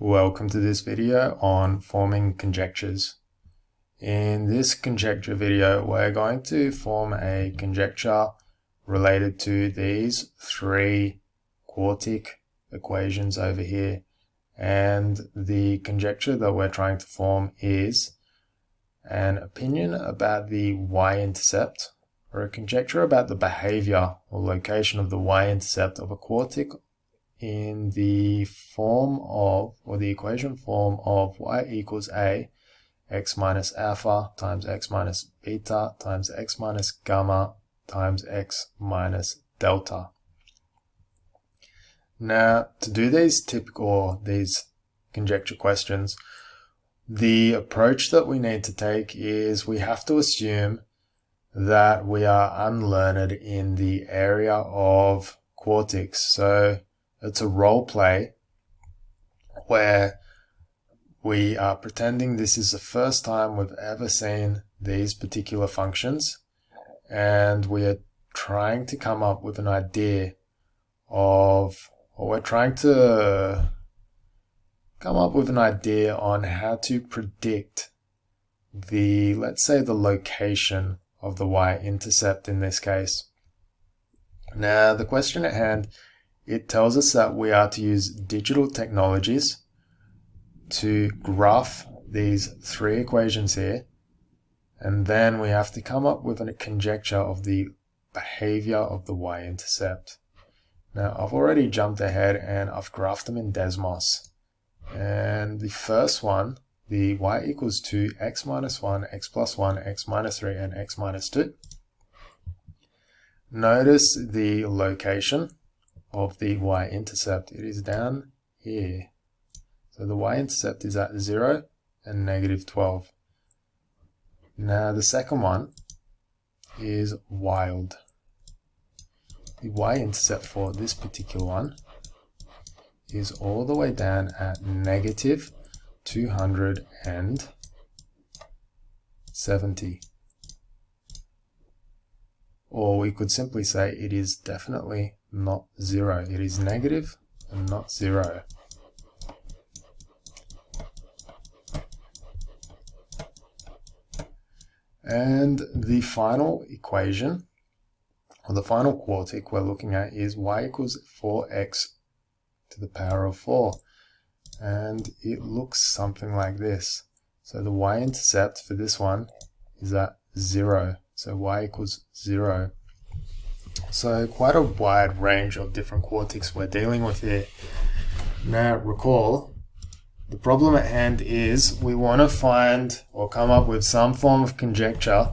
Welcome to this video on forming conjectures. In this conjecture video, we're going to form a conjecture related to these three quartic equations over here. And the conjecture that we're trying to form is an opinion about the y-intercept, or a conjecture about the behavior or location of the y-intercept of a quartic in the form of, or the equation form of y equals a, x minus alpha times x minus beta times x minus gamma times x minus delta. Now, to do these conjecture questions, the approach that we need to take is we have to assume that we are unlearned in the area of quartics. So it's a role play where we are pretending this is the first time we've ever seen these particular functions, and we are trying to come up with an idea of, or we're trying to come up with an idea on how to predict the, let's say, the location of the y-intercept in this case. Now, the question at hand, it tells us that we are to use digital technologies to graph these three equations here, and then we have to come up with a conjecture of the behavior of the y-intercept. Now, I've already jumped ahead and I've graphed them in Desmos. And the first one, the y equals 2, x minus 1, x plus 1, x minus 3, and x minus 2. Notice the location of the y-intercept. It is down here. So the y-intercept is at 0 and negative 12. Now the second one is wild. The y-intercept for this particular one is all the way down at negative 270. Or we could simply say it is definitely not 0. It is negative and not 0. And the final equation, or the final quartic we're looking at, is y equals 4x to the power of 4. And it looks something like this. So the y-intercept for this one is at 0. So y equals 0. So quite a wide range of different quartics we're dealing with here. Now recall, the problem at hand is we want to find or come up with some form of conjecture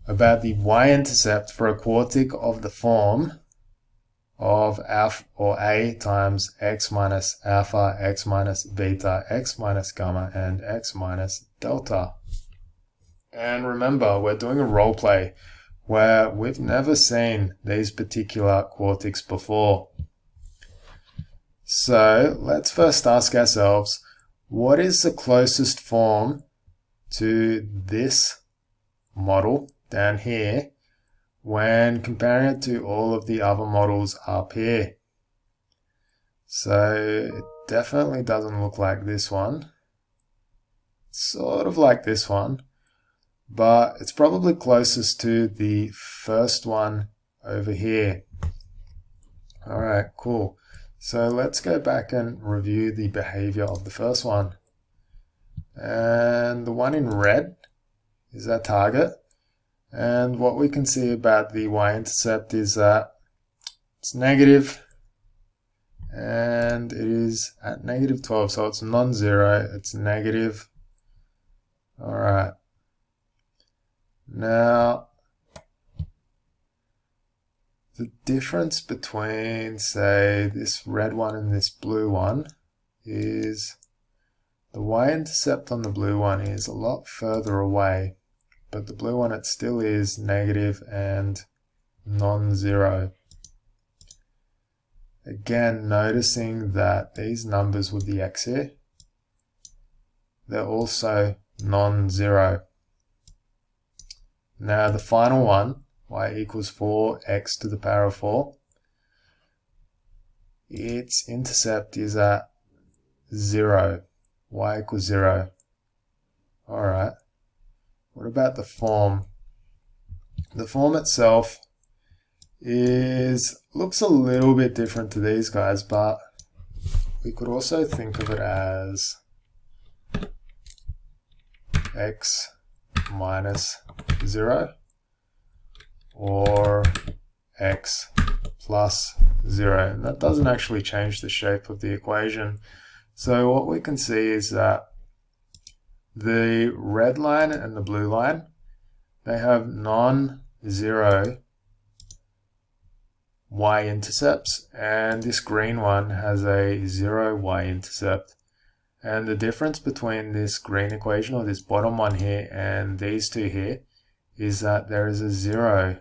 about the y-intercept for a quartic of the form of alpha, or a times x minus alpha, x minus beta, x minus gamma, and x minus delta. And remember, we're doing a role play where we've never seen these particular quartics before. So let's first ask ourselves, what is the closest form to this model down here when comparing it to all of the other models up here? So it definitely doesn't look like this one. It's sort of like this one, but it's probably closest to the first one over here. Alright, cool. So let's go back and review the behavior of the first one. And the one in red is our target. And what we can see about the y-intercept is that it's negative, and it is at negative 12, so it's non-zero, it's negative. Alright. Now, the difference between, say, this red one and this blue one is the y-intercept on the blue one is a lot further away, but the blue one, it still is negative and non-zero. Again, noticing that these numbers with the x here, they're also non-zero. Now the final one, y equals 4x to the power of 4, its intercept is at 0. Y equals 0. Alright. What about the form? The form itself looks a little bit different to these guys, but we could also think of it as x minus 0 or x plus 0. And that doesn't actually change the shape of the equation. So what we can see is that the red line and the blue line, they have non-zero y-intercepts, and this green one has a 0 y-intercept. And the difference between this green equation, or this bottom one here, and these two here, is that there is a 0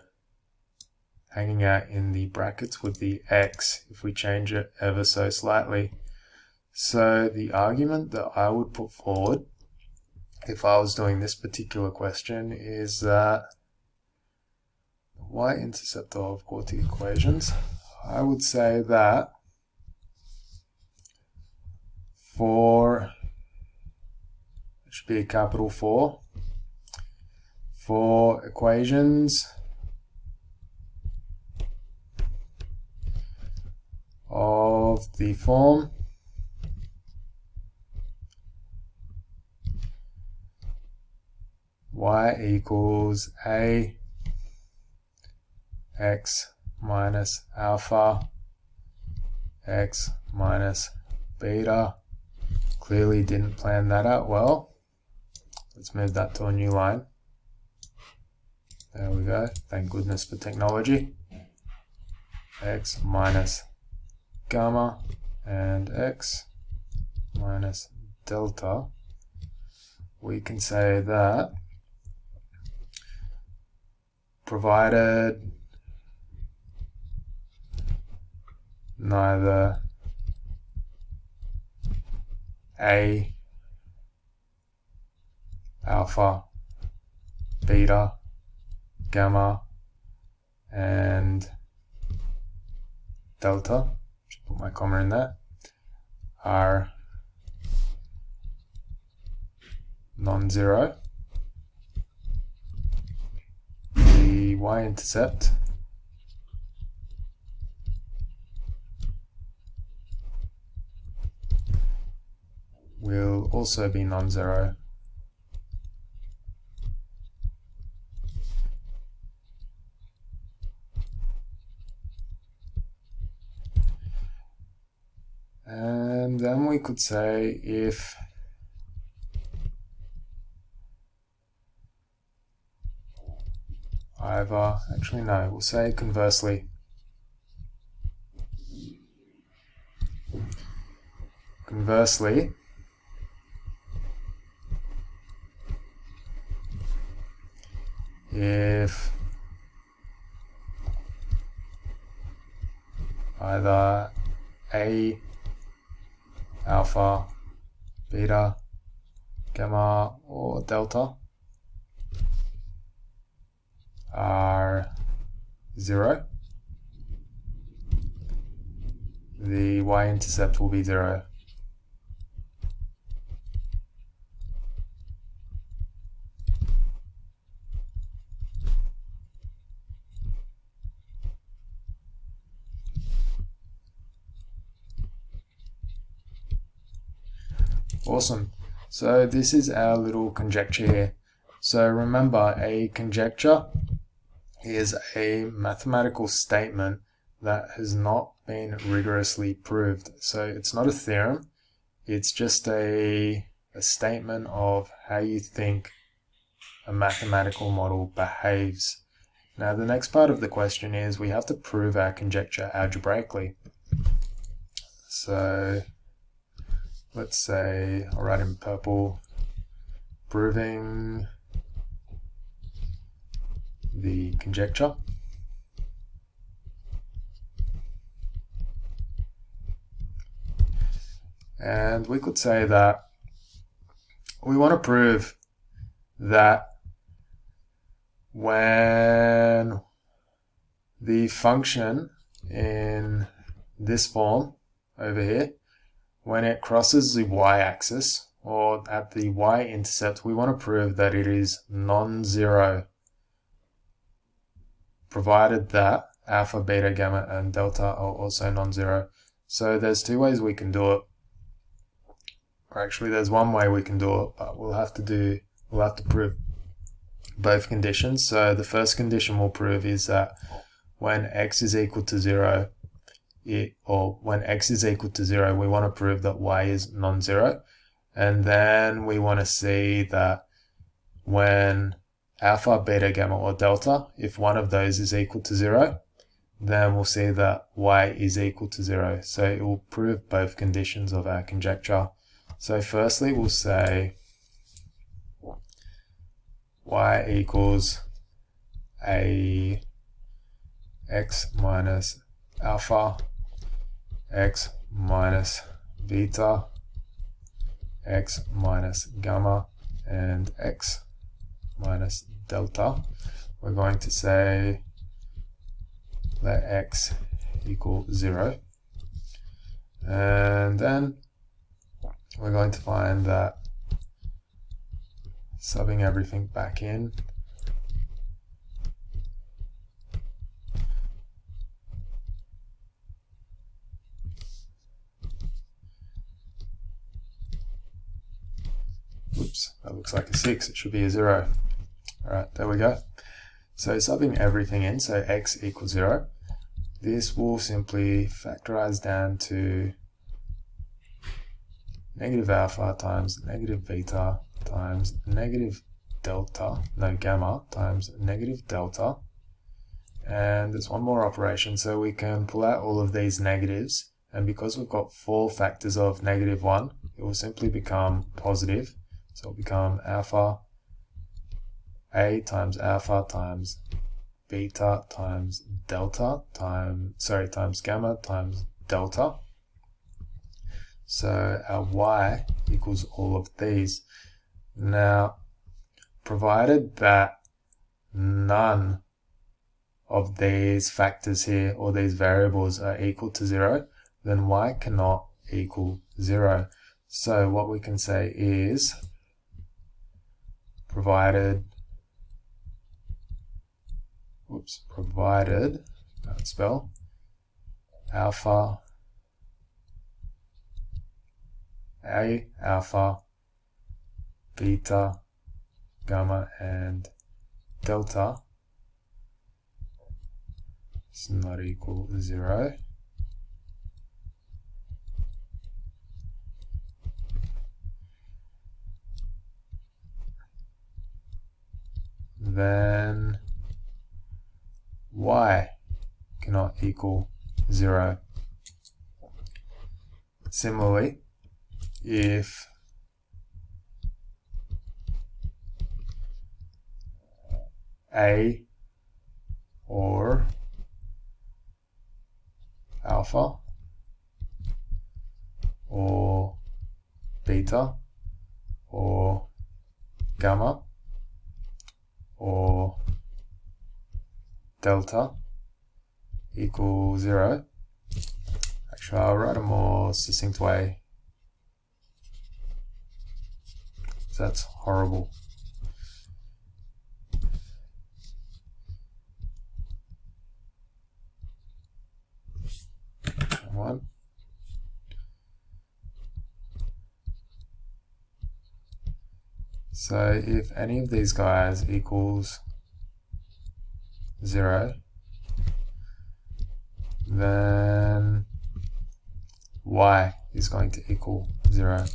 hanging out in the brackets with the x if we change it ever so slightly. So the argument that I would put forward if I was doing this particular question is that the y-intercept of quartic equations, I would say that for, it should be a capital 4, for equations of the form y equals a x minus alpha x minus beta. Clearly didn't plan that out well. Let's move that to a new line. There we go. Thank goodness for technology. X minus gamma and x minus delta. We can say that provided neither a, alpha, beta, gamma, and delta, should put my comma in there, are non-zero, the y-intercept will also be non-zero. And then we could say if either, actually no, we'll say conversely. Conversely, if either a, alpha, beta, gamma, or delta are 0, the y-intercept will be 0. Awesome. So this is our little conjecture here. So remember, a conjecture is a mathematical statement that has not been rigorously proved. So it's not a theorem, it's just a statement of how you think a mathematical model behaves. Now the next part of the question is we have to prove our conjecture algebraically. So let's say, I'll write in purple, proving the conjecture. And we could say that we want to prove that when the function in this form over here, when it crosses the y-axis, or at the y-intercept, we want to prove that it is non-zero, provided that alpha, beta, gamma, and delta are also non-zero. So there's two ways we can do it. Or actually, there's one way we can do it, but we'll have to prove both conditions. So the first condition we'll prove is that when x is equal to 0, when x is equal to 0, we want to prove that y is non-zero. And then we want to see that when alpha, beta, gamma, or delta, if one of those is equal to 0, then we'll see that y is equal to 0. So it will prove both conditions of our conjecture. So firstly, we'll say y equals a x minus alpha, x minus beta, x minus gamma, and x minus delta. We're going to say let x equal 0. And then we're going to find that subbing everything back in, oops, that looks like a 6, it should be a 0. Alright, there we go. So subbing everything in, so x equals 0, this will simply factorize down to negative alpha times negative beta times negative delta, no, gamma times negative delta. And there's one more operation, so we can pull out all of these negatives, and because we've got 4 factors of negative 1, it will simply become positive. So it'll become alpha a times alpha times beta times delta times gamma times delta. So our y equals all of these. Now, provided that none of these factors here, or these variables, are equal to 0, then y cannot equal 0. So what we can say is, provided, can't spell, alpha, alpha, beta, gamma, and delta is not equal to 0, then y cannot equal 0. Similarly, if a or alpha or beta or gamma or delta equals 0. Actually, I'll write a more succinct way. That's horrible. One. So if any of these guys equals 0, then y is going to equal 0.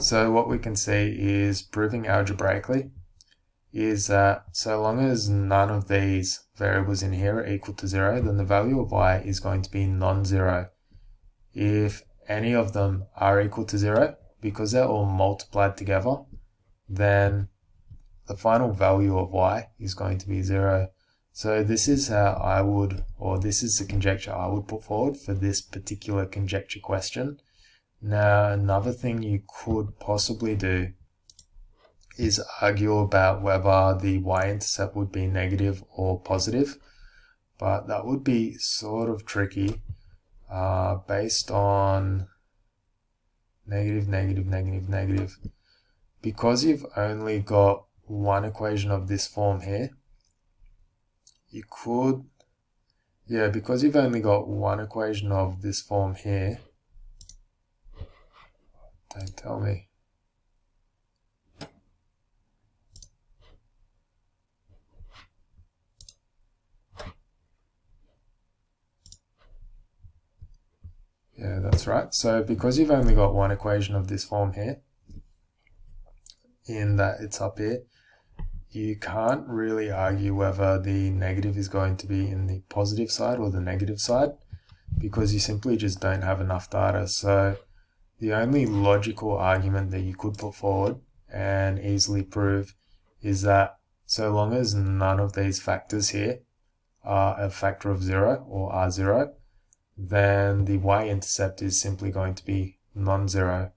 So what we can see is, proving algebraically, is that so long as none of these variables in here are equal to 0, then the value of y is going to be non-zero. If any of them are equal to 0, because they're all multiplied together, then the final value of y is going to be 0. So this is how I would, or this is the conjecture I would put forward for this particular conjecture question. Now, another thing you could possibly do is argue about whether the y-intercept would be negative or positive, but that would be sort of tricky. based on negative, negative, negative, negative. Because you've only got one equation of this form here, you could, because you've only got one equation of this form here, don't tell me. Yeah, that's right. So because you've only got one equation of this form here, in that it's up here, you can't really argue whether the negative is going to be in the positive side or the negative side, because you simply just don't have enough data. So the only logical argument that you could put forward and easily prove is that so long as none of these factors here are a factor of 0 or are 0, then the y-intercept is simply going to be non-zero.